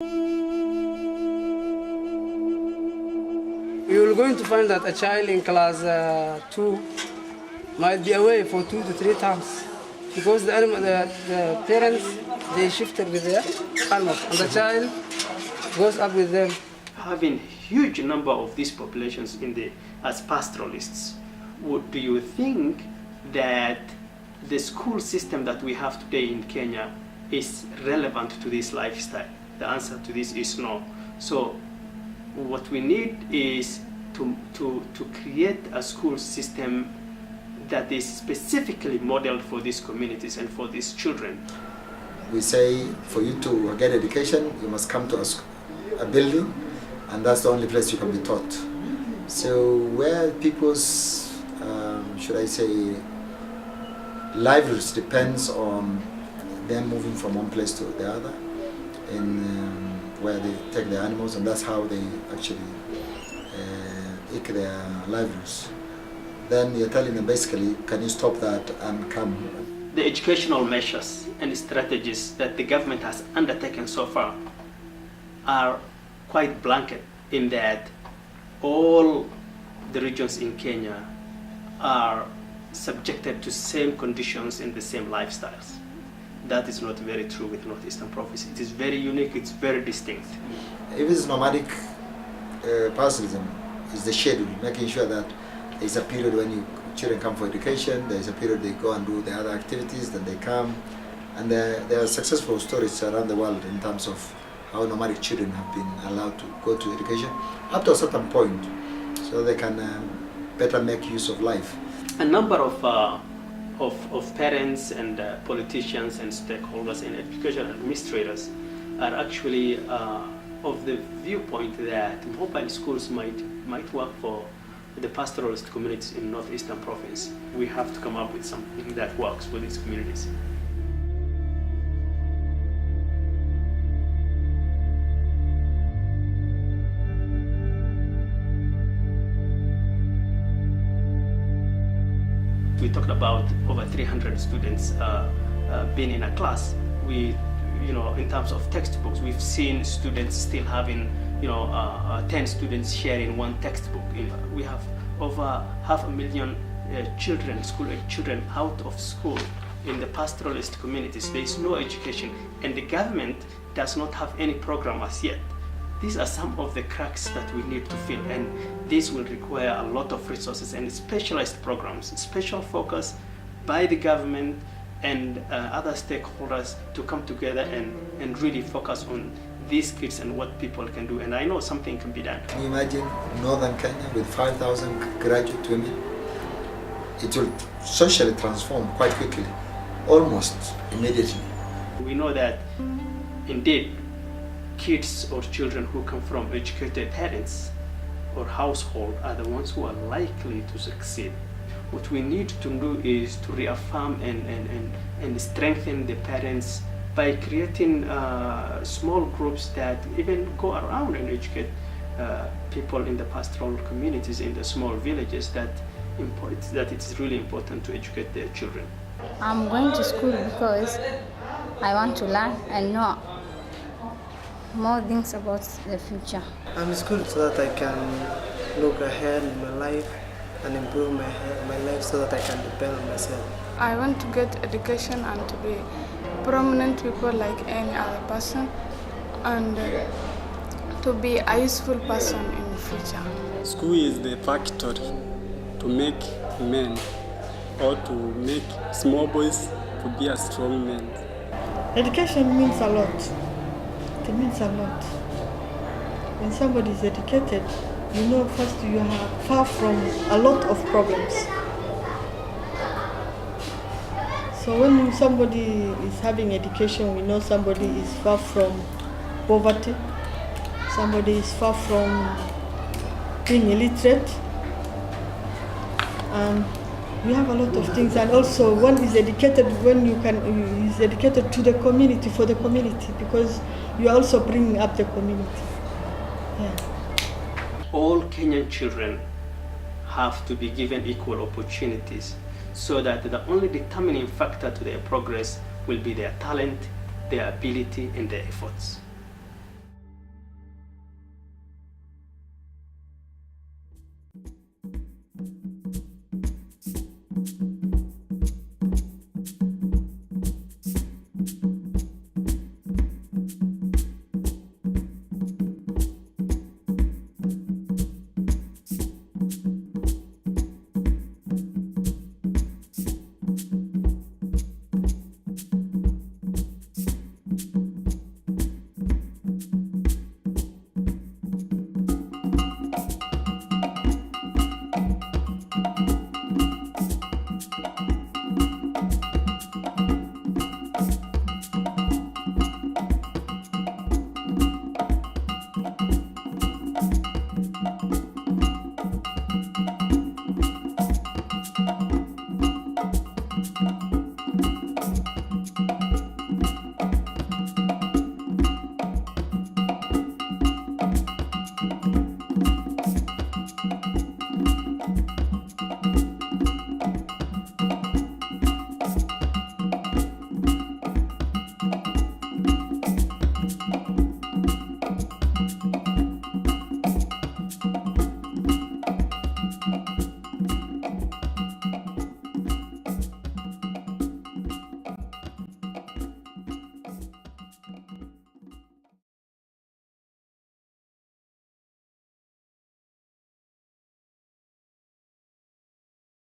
You're going to find that a child in class 2 might be away for 2 to 3 times because the parents, they shifted with their animals and the child goes up with them. Having huge number of these populations as pastoralists, do you think that the school system that we have today in Kenya is relevant to this lifestyle? The answer to this is no. So what we need is to create a school system that is specifically modeled for these communities and for these children. We say for you to get education, you must come to a building, and that's the only place you can be taught. So where people's, should I say, livelihoods depends on them moving from one place to the other, where they take their animals, and that's how they actually eke their livelihoods. Then you're telling them basically, can you stop that and come? The educational measures and strategies that the government has undertaken so far are quite blanket in that all the regions in Kenya are subjected to same conditions and the same lifestyles. That is not very true with Northeastern Province. It is very unique, it's very distinct. If it's nomadic pastoralism, it's the schedule, making sure that there's a period when children come for education, there's a period they go and do the other activities, then they come. And there are successful stories around the world in terms of how nomadic children have been allowed to go to education up to a certain point, so they can better make use of life. A number of parents and politicians and stakeholders and education administrators are actually of the viewpoint that mobile schools might work for the pastoralist communities in Northeastern Province. We have to come up with something that works for these communities. We talked about over 300 students being in a class. In terms of textbooks, we've seen students still having, 10 students sharing one textbook. We have over 500,000 children, school-age children, out of school in the pastoralist communities. There is no education, and the government does not have any program as yet. These are some of the cracks that we need to fill, and this will require a lot of resources and specialized programs, special focus by the government and other stakeholders to come together and really focus on these kids and what people can do. And I know something can be done. Can you imagine northern Kenya with 5,000 graduate women? It will socially transform quite quickly, almost immediately. We know that indeed kids or children who come from educated parents or household are the ones who are likely to succeed. What we need to do is to reaffirm and strengthen the parents by creating small groups that even go around and educate people in the pastoral communities, in the small villages, that it's really important to educate their children. I'm going to school because I want to learn and know more things about the future. I'm in school so that I can look ahead in my life and improve my life so that I can depend on myself. I want to get education and to be prominent people like any other person, and to be a useful person in the future. School is the factory to make men, or to make small boys to be a strong men. Education means a lot. It means a lot. When somebody is educated, you know first you are far from a lot of problems. So when somebody is having education, we know somebody is far from poverty, somebody is far from being illiterate, and we have a lot of things. And also one is educated is educated to the community, for the community, because you are also bringing up the community. Yeah. All Kenyan children have to be given equal opportunities, so that the only determining factor to their progress will be their talent, their ability, and their efforts.